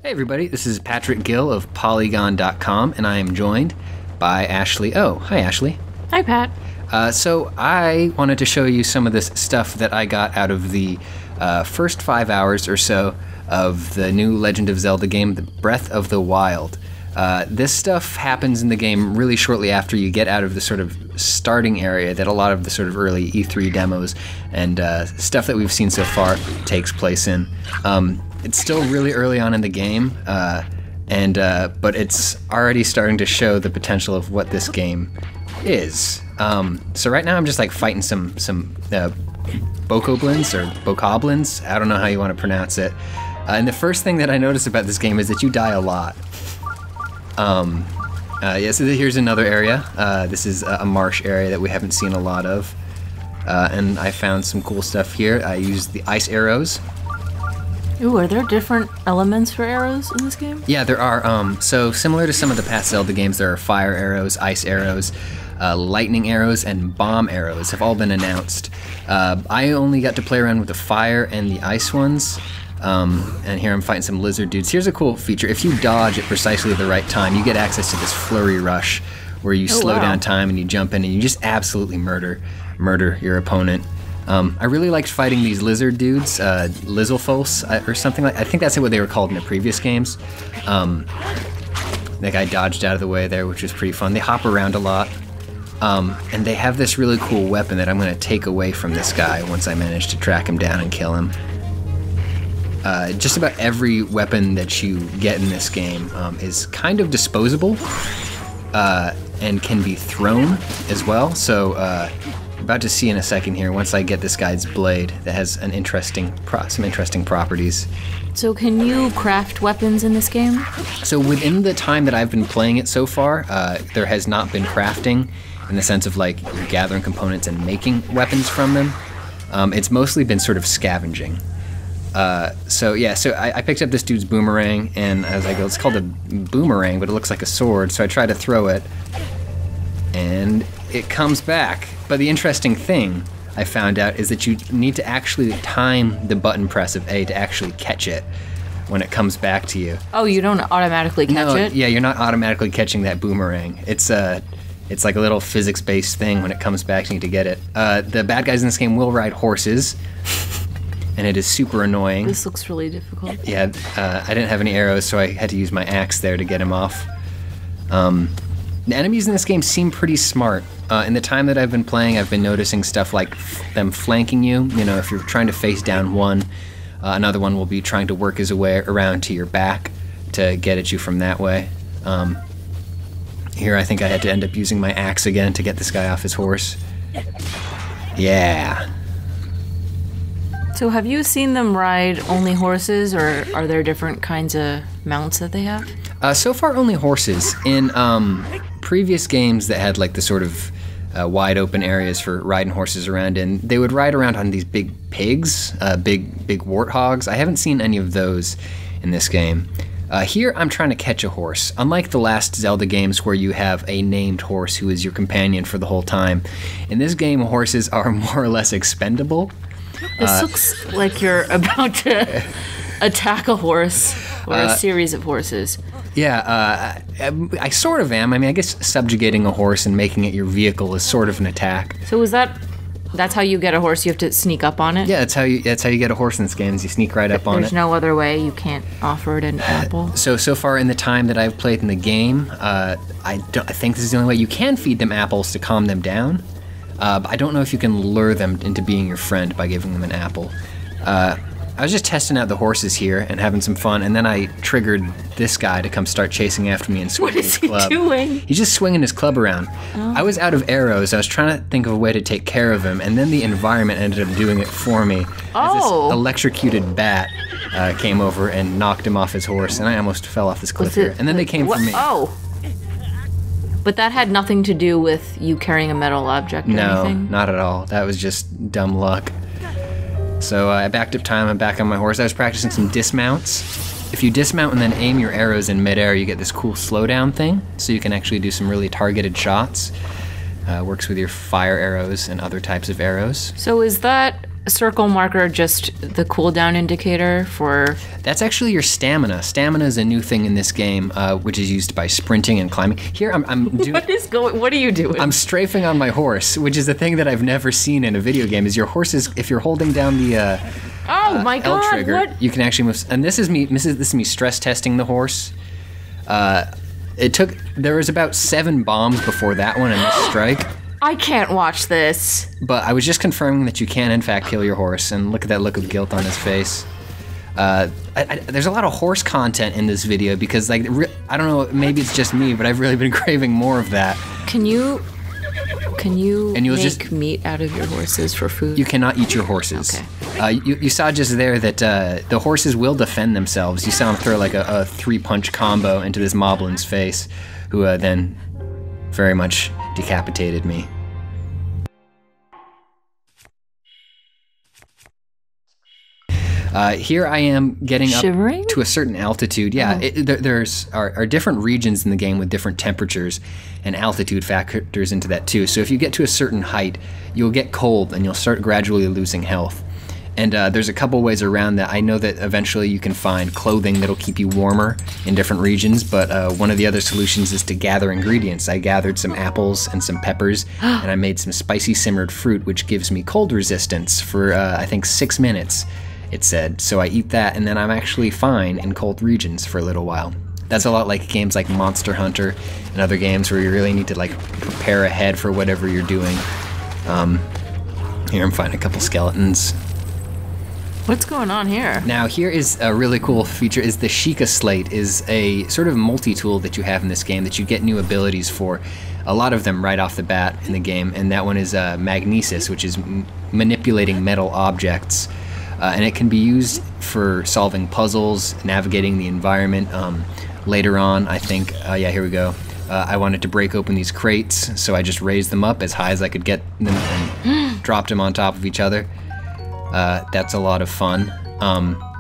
Hey everybody, this is Patrick Gill of Polygon.com, and I am joined by Ashley O. Hi Ashley. Hi Pat. So I wanted to show you some of this stuff that I got out of the first 5 hours or so of the new Legend of Zelda game, The Breath of the Wild. This stuff happens in the game really shortly after you get out of the sort of starting area that a lot of the sort of early E3 demos and stuff that we've seen so far takes place in. It's still really early on in the game, but it's already starting to show the potential of what this game is. So right now I'm just like fighting some bokoblins or bokoblins. I don't know how you want to pronounce it. And the first thing that I notice about this game is that you die a lot. So here's another area. This is a marsh area that we haven't seen a lot of. And I found some cool stuff here. I used the ice arrows. Ooh, are there different elements for arrows in this game? Yeah, there are. So similar to some of the past Zelda games, there are fire arrows, ice arrows, lightning arrows, and bomb arrows have all been announced. I only got to play around with the fire and the ice ones. And here I'm fighting some lizard dudes. Here's a cool feature. If you dodge at precisely the right time, you get access to this Flurry Rush, where you slow down time and you jump in and you just absolutely murder your opponent. I really liked fighting these lizard dudes, Lizzlefolks, or something like. I think that's what they were called in the previous games. That guy dodged out of the way there, which was pretty fun. They hop around a lot, and they have this really cool weapon that I'm going to take away from this guy once I manage to track him down and kill him. Just about every weapon that you get in this game is kind of disposable and can be thrown as well. So about to see in a second here, once I get this guy's blade that has an some interesting properties. So can you craft weapons in this game? So within the time that I've been playing it so far, there has not been crafting in the sense of like you're gathering components and making weapons from them. It's mostly been sort of scavenging. So I picked up this dude's boomerang, and I was like, it's called a boomerang, but it looks like a sword, so I try to throw it, and it comes back. But the interesting thing I found out is that you need to actually time the button press of A to actually catch it when it comes back to you. Oh, you don't automatically catch it? Yeah, you're not automatically catching that boomerang. It's like a little physics-based thing when it comes back to you to get it. The bad guys in this game will ride horses. And it is super annoying. This looks really difficult. Yeah, I didn't have any arrows, so I had to use my axe there to get him off. The enemies in this game seem pretty smart. In the time that I've been playing, I've been noticing stuff like them flanking you. You know, if you're trying to face down one, another one will be trying to work his way around to your back to get at you from that way. Here I think I had to end up using my axe again to get this guy off his horse. Yeah. So have you seen them ride only horses, or are there different kinds of mounts that they have? So far, only horses. In previous games that had like the sort of wide open areas for riding horses around in, they would ride around on these big pigs, big warthogs. I haven't seen any of those in this game. Here, I'm trying to catch a horse. Unlike the last Zelda games where you have a named horse who is your companion for the whole time, in this game, horses are more or less expendable. This looks like you're about to attack a horse or a series of horses. Yeah, I sort of am. I mean, I guess subjugating a horse and making it your vehicle is sort of an attack. So that's how you get a horse? You have to sneak up on it? Yeah, that's how you get a horse in this game, is you sneak right up on it. There's no other way. You can't offer it an apple? So far in the time that I've played in the game, I think this is the only way. You can feed them apples to calm them down. I don't know if you can lure them into being your friend by giving them an apple. I was just testing out the horses here and having some fun, and then I triggered this guy to come start chasing after me and swinging his club. What is he doing? He's just swinging his club around. Oh. I was out of arrows. I was trying to think of a way to take care of him, and then the environment ended up doing it for me. Oh. As this electrocuted bat came over and knocked him off his horse, and I almost fell off this cliff here. And then they came for me. Oh. But that had nothing to do with you carrying a metal object or anything? No, not at all. That was just dumb luck. So I backed up time, I'm back on my horse. I was practicing some dismounts. If you dismount and then aim your arrows in midair, you get this cool slowdown thing, so you can actually do some really targeted shots. Works with your fire arrows and other types of arrows. So is that circle marker just the cooldown indicator for... That's actually your stamina. Stamina is a new thing in this game, which is used by sprinting and climbing. Here, I'm doing... What are you doing? I'm strafing on my horse, which is a thing that I've never seen in a video game, is your horse is... If you're holding down the oh my L God, trigger, what? you can actually move... And this is me stress testing the horse. There was about 7 bombs before that one and this strike. I can't watch this. But I was just confirming that you can, in fact, kill your horse, and look at that look of guilt on his face. There's a lot of horse content in this video because, like, I don't know, maybe it's just me, but I've really been craving more of that. Can you make meat out of your horses for food? You cannot eat your horses. Okay. You saw just there that the horses will defend themselves. You saw him throw like a 3-punch combo into this moblin's face, who then very much decapitated me. Here I am getting up to a certain altitude. Yeah, there's different regions in the game with different temperatures, and altitude factors into that too. So if you get to a certain height, you'll get cold and you'll start gradually losing health. And there's a couple ways around that. I know that eventually you can find clothing that'll keep you warmer in different regions, but one of the other solutions is to gather ingredients. I gathered some apples and some peppers, and I made some spicy simmered fruit, which gives me cold resistance for, I think, 6 minutes, it said. So I eat that, and then I'm actually fine in cold regions for a little while. That's a lot like games like Monster Hunter and other games where you really need to, like, prepare ahead for whatever you're doing. Here I'm finding a couple skeletons. What's going on here? Now, here is a really cool feature, is the Sheikah Slate is a sort of multi-tool that you have in this game that you get new abilities for. A lot of them right off the bat in the game, and that one is magnesis, which is manipulating metal objects. And it can be used for solving puzzles, navigating the environment. Later on, I think, yeah, here we go. I wanted to break open these crates, so I just raised them up as high as I could get them and dropped them on top of each other. That's a lot of fun.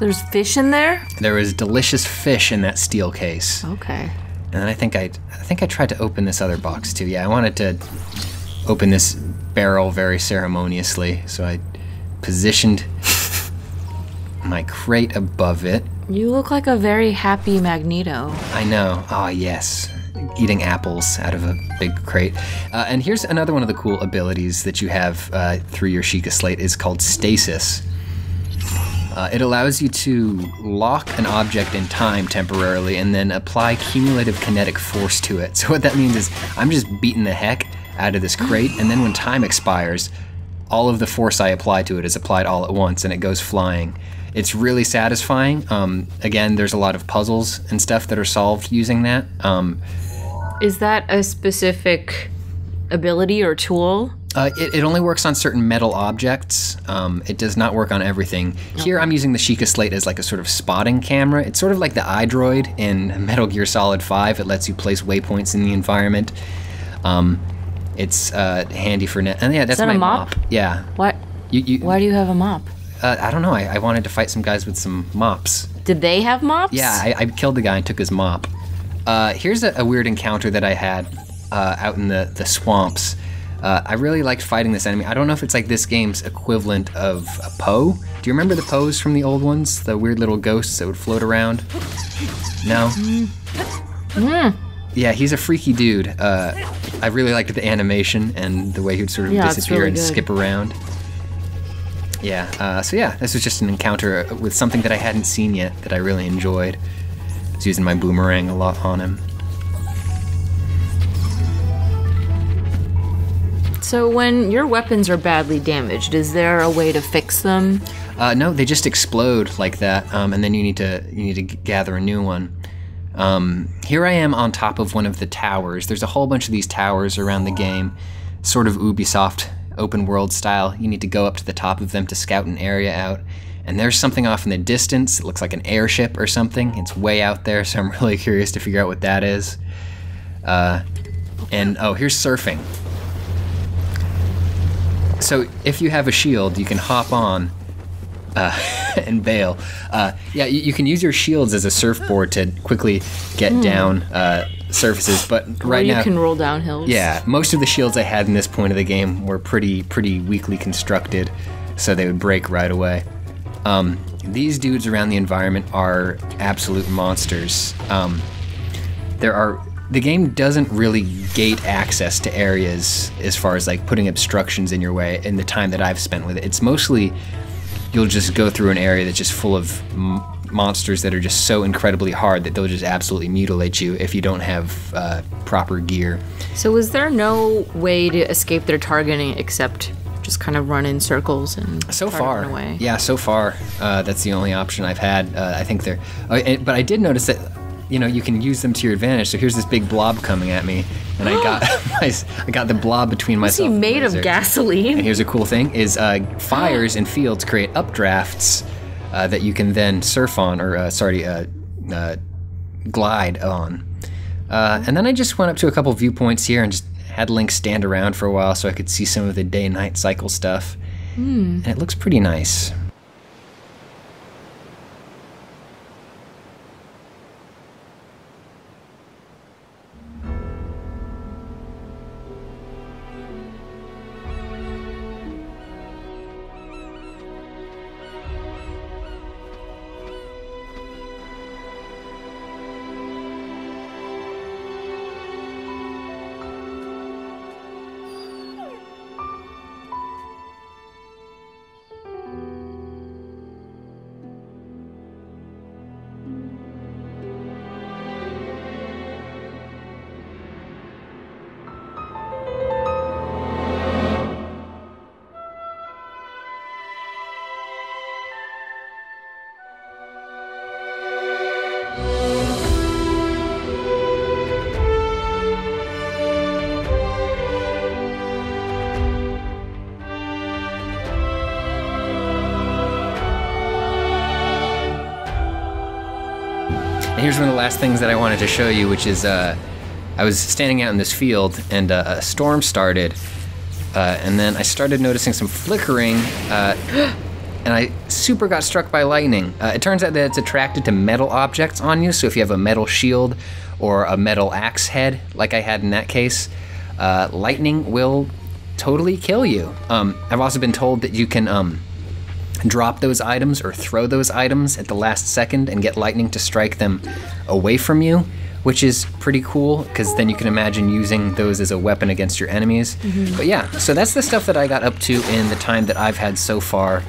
There's fish in there? There was delicious fish in that steel case. Okay. And I think I tried to open this other box too. Yeah, I wanted to open this barrel very ceremoniously, so I positioned my crate above it. You look like a very happy Magneto. I know. Oh, yes. Eating apples out of a big crate. And here's another one of the cool abilities that you have through your Sheikah Slate is called Stasis. It allows you to lock an object in time temporarily and then apply cumulative kinetic force to it. So what that means is I'm just beating the heck out of this crate, and then when time expires, all of the force I apply to it is applied all at once and it goes flying. It's really satisfying. Again, there's a lot of puzzles and stuff that are solved using that. Is that a specific ability or tool? It only works on certain metal objects. It does not work on everything. Okay. Here I'm using the Sheikah Slate as like a sort of spotting camera. It's sort of like the iDroid in Metal Gear Solid 5. It lets you place waypoints in the environment. It's handy for net. And yeah, that's my mop. Yeah. What? Why do you have a mop? I don't know. I wanted to fight some guys with some mops. Did they have mops? Yeah, I killed the guy and took his mop. Here's a weird encounter that I had out in the swamps. I really liked fighting this enemy. I don't know if it's like this game's equivalent of a Poe. Do you remember the Poes from the old ones? The weird little ghosts that would float around? No? Yeah, he's a freaky dude. I really liked the animation and the way he would sort of disappear and skip around. Yeah, so yeah, this was just an encounter with something that I hadn't seen yet that I really enjoyed. I was using my boomerang a lot on him. So when your weapons are badly damaged, is there a way to fix them? No, they just explode like that, and then you need to gather a new one. Here I am on top of one of the towers. There's a whole bunch of these towers around the game, sort of Ubisoft open world style. You need to go up to the top of them to scout an area out. And there's something off in the distance. It looks like an airship or something. It's way out there, so I'm really curious to figure out what that is. And oh, here's surfing. So if you have a shield, you can hop on and bail. Yeah, you can use your shields as a surfboard to quickly get down surfaces, but right now you can roll down hills. Yeah, most of the shields I had in this point of the game were pretty weakly constructed, so they would break right away. These dudes around the environment are absolute monsters. The game doesn't really gate access to areas as far as like putting obstructions in your way in the time that I've spent with it. It's mostly you'll just go through an area that's just full of monsters that are just so incredibly hard that they'll just absolutely mutilate you if you don't have proper gear. So is there no way to escape their targeting except just kind of run in circles and run away? Yeah, so far that's the only option I've had. I think they're, but I did notice that you can use them to your advantage. So here's this big blob coming at me, and I got the blob between myself. Is he made of gasoline? And here's a cool thing: is fires in fields create updrafts that you can then surf on, or glide on. And then I just went up to a couple viewpoints here and just had Link stand around for a while so I could see some of the day-night cycle stuff. And it looks pretty nice. And here's one of the last things that I wanted to show you, which is I was standing out in this field and a storm started, and then I started noticing some flickering, and I super got struck by lightning. It turns out that it's attracted to metal objects on you, so if you have a metal shield or a metal axe head, like I had in that case, lightning will totally kill you. I've also been told that you can drop those items or throw those items at the last second and get lightning to strike them away from you, which is pretty cool, because then you can imagine using those as a weapon against your enemies. But yeah, so that's the stuff that I got up to in the time that I've had so far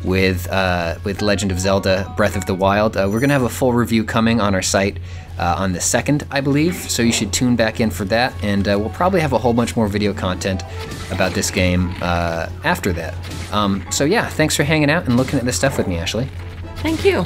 with Legend of Zelda Breath of the Wild. We're gonna have a full review coming on our site on the 2nd, I believe, so you should tune back in for that, and we'll probably have a whole bunch more video content about this game after that. So yeah, thanks for hanging out and looking at this stuff with me, Ashley. Thank you.